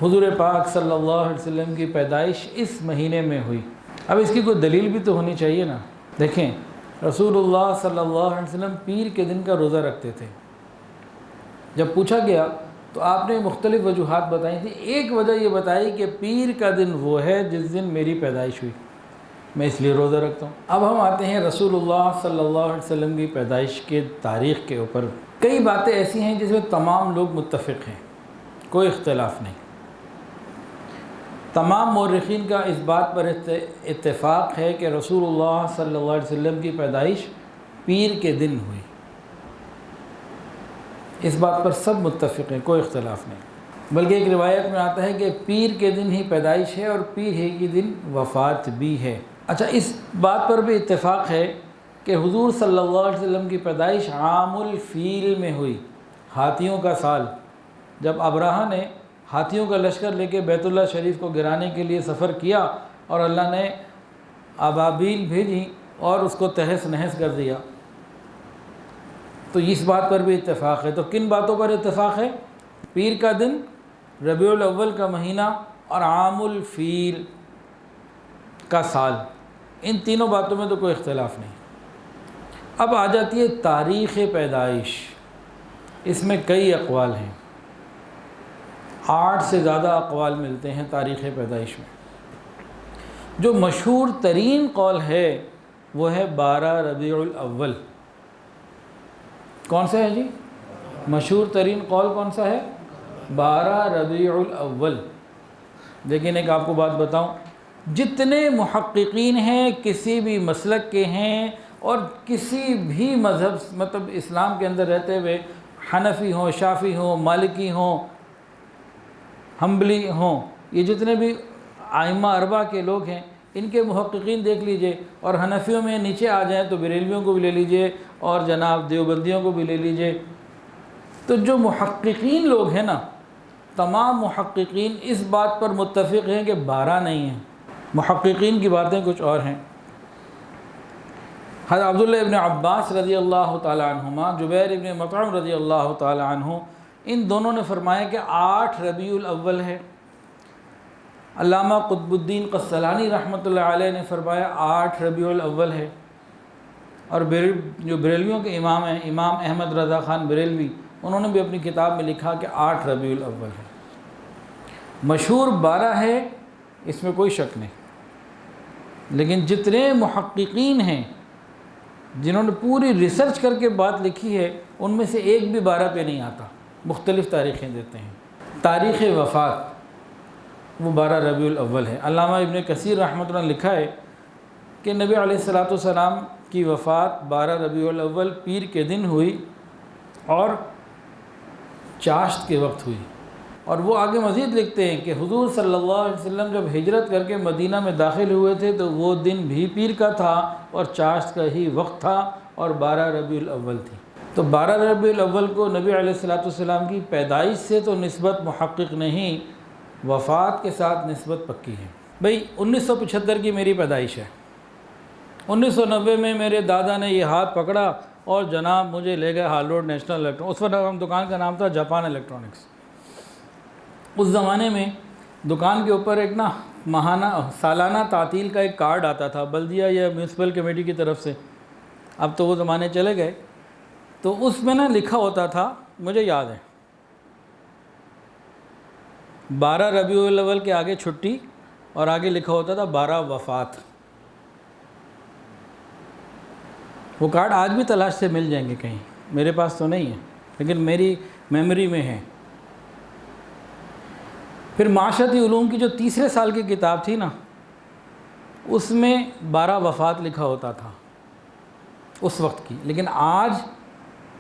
حضور پاک صلی اللہ علیہ وسلم کی پیدائش اس مہینے میں ہوئی۔ اب اس کی کوئی دلیل بھی تو ہونی چاہیے نا۔ دیکھیں، رسول اللہ صلی اللہ علیہ وسلم پیر کے دن کا روزہ رکھتے تھے۔ جب پوچھا گیا تو آپ نے مختلف وجوہات بتائی تھیں۔ ایک وجہ یہ بتائی کہ پیر کا دن وہ ہے جس دن میری پیدائش ہوئی، میں اس لیے روزہ رکھتا ہوں۔ اب ہم آتے ہیں رسول اللہ صلی اللہ علیہ وسلم کی پیدائش کے تاریخ کے اوپر۔ کئی باتیں ایسی ہیں جس میں تمام لوگ متفق ہیں، کوئی اختلاف نہیں۔ تمام مورخین کا اس بات پر اتفاق ہے کہ رسول اللہ صلی اللہ علیہ وسلم کی پیدائش پیر کے دن ہوئی۔ اس بات پر سب متفق ہیں، کوئی اختلاف نہیں۔ بلکہ ایک روایت میں آتا ہے کہ پیر کے دن ہی پیدائش ہے اور پیر ہی کے دن وفات بھی ہے۔ اچھا، اس بات پر بھی اتفاق ہے کہ حضور صلی اللہ علیہ وسلم کی پیدائش عام الفیل میں ہوئی، ہاتھیوں کا سال، جب ابرہہ نے ہاتھیوں کا لشکر لے کے بیت اللہ شریف کو گرانے کے لیے سفر کیا اور اللہ نے ابابیل بھیجی اور اس کو تہس نہس کر دیا۔ تو اس بات پر بھی اتفاق ہے۔ تو کن باتوں پر اتفاق ہے؟ پیر کا دن، ربیع الاول کا مہینہ اور عام الفیل کا سال، ان تینوں باتوں میں تو کوئی اختلاف نہیں۔ اب آ جاتی ہے تاریخ پیدائش۔ اس میں کئی اقوال ہیں، 8 سے زیادہ اقوال ملتے ہیں تاریخ پیدائش میں۔ جو مشہور ترین قول ہے وہ ہے 12 ربیع الاول۔ کون سا ہے جی؟ مشہور ترین قول کون سا ہے؟ 12 ربیع الاول۔ لیکن ایک آپ کو بات بتاؤں، جتنے محققین ہیں، کسی بھی مسلک کے ہیں اور کسی بھی مذہب مطلب اسلام کے اندر رہتے ہوئے، حنفی ہوں، شافعی ہوں، مالکی ہوں، حنبلی ہوں، یہ جتنے بھی ائمہ اربعہ کے لوگ ہیں، ان کے محققین دیکھ لیجئے، اور حنفیوں میں نیچے آ جائیں تو بریلویوں کو بھی لے لیجئے اور جناب دیوبندیوں کو بھی لے لیجئے۔ تو جو محققین لوگ ہیں نا، تمام محققین اس بات پر متفق ہیں کہ 12 نہیں ہیں۔ محققین کی باتیں کچھ اور ہیں۔ حضرت عبداللہ ابن عباس رضی اللہ تعالی عنہما، جبیر ابن مطعم رضی اللہ تعالی عنہ، ان دونوں نے فرمایا کہ 8 ربیع الاول ہے۔ علامہ قطب الدین قسطلانی رحمۃ اللہ علیہ نے فرمایا 8 ربیع الاول ہے۔ اور جو بریلویوں کے امام ہیں، امام احمد رضا خان بریلوی، انہوں نے بھی اپنی کتاب میں لکھا کہ 8 ربیع الاول ہے۔ مشہور 12 ہے، اس میں کوئی شک نہیں، لیکن جتنے محققین ہیں جنہوں نے پوری ریسرچ کر کے بات لکھی ہے، ان میں سے ایک بھی 12 پہ نہیں آتا، مختلف تاریخیں دیتے ہیں۔ تاریخ وفات وہ 12 ربیع الاول ہے۔ علامہ ابن کثیر رحمۃ اللہ نے لکھا ہے کہ نبی علیہ الصلوۃ والسلام کی وفات 12 ربیع الاول پیر کے دن ہوئی اور چاشت کے وقت ہوئی۔ اور وہ آگے مزید لکھتے ہیں کہ حضور صلی اللہ علیہ وسلم جب ہجرت کر کے مدینہ میں داخل ہوئے تھے تو وہ دن بھی پیر کا تھا اور چاشت کا ہی وقت تھا اور 12 ربیع الاول تھی۔ تو 12 ربیع الاول کو نبی علیہ الصلوۃ والسلام کی پیدائش سے تو نسبت محقق نہیں، وفات کے ساتھ نسبت پکی ہے۔ بھئی 1975 کی میری پیدائش ہے، 1990 میں میرے دادا نے یہ ہاتھ پکڑا اور جناب مجھے لے گئے ہال روڈ نیشنل الیکٹرانکس۔ اس وقت ہم دکان کا نام تھا جاپان الیکٹرانکس۔ اس زمانے میں دکان کے اوپر ایک سالانہ تعطیل کا ایک کارڈ آتا تھا، بلدیہ یا میونسپل کمیٹی کی طرف سے، اب تو وہ زمانے چلے گئے۔ تو اس میں لکھا ہوتا تھا، مجھے یاد ہے، 12 ربیع الاول کے آگے چھٹی اور آگے لکھا ہوتا تھا 12 وفات۔ وہ کارڈ آج بھی تلاش سے مل جائیں گے کہیں، میرے پاس تو نہیں ہے لیکن میری میموری میں ہے۔ پھر معاشرتی علوم کی جو تیسرے سال کی کتاب تھی نا، اس میں 12 وفات لکھا ہوتا تھا اس وقت کی، لیکن آج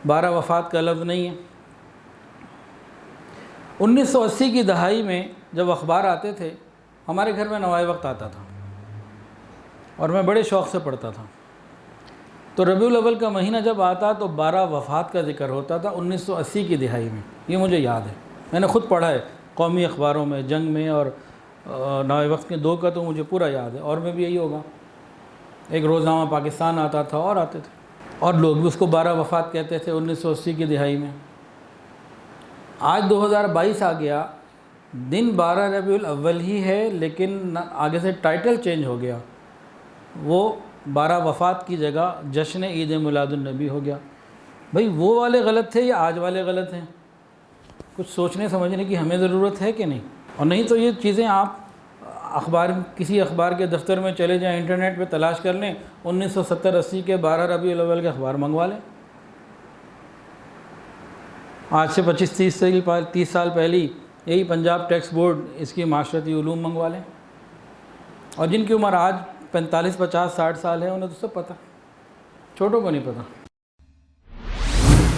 12 وفات کا لفظ نہیں ہے۔ 1980 کی دہائی میں جب اخبار آتے تھے، ہمارے گھر میں نوائے وقت آتا تھا اور میں بڑے شوق سے پڑھتا تھا۔ تو ربیع الاول کا مہینہ جب آتا تو 12 وفات کا ذکر ہوتا تھا 1980 کی دہائی میں، یہ مجھے یاد ہے، میں نے خود پڑھا ہے قومی اخباروں میں، جنگ میں اور نوائے وقت کے 2 کا تو مجھے پورا یاد ہے، اور میں بھی یہی ہوگا۔ ایک روزنامہ پاکستان آتا تھا اور آتے تھے، اور لوگ بھی اس کو 12 وفات کہتے تھے 1980 کی دہائی میں۔ آج 2022 آ گیا، دن 12 ربیع الاول ہی ہے، لیکن آگے سے ٹائٹل چینج ہو گیا، وہ 12 وفات کی جگہ جشن عید میلاد النبی ہو گیا۔ بھئی وہ والے غلط تھے یا آج والے غلط ہیں؟ کچھ سوچنے سمجھنے کی ہمیں ضرورت ہے کہ نہیں؟ اور نہیں تو یہ چیزیں آپ کسی اخبار کے دفتر میں چلے جائیں، انٹرنیٹ پہ تلاش کر لیں، 1970-80 کے 12 ربیع الاول کے اخبار منگوا لیں۔ آج سے 25-30 سال پہلی یہی پنجاب ٹیکس بورڈ اس کی معاشرتی علوم منگوا لیں، اور جن کی عمر آج 45-50-60 سال ہے انہیں تو سب پتہ، چھوٹوں کو نہیں پتہ۔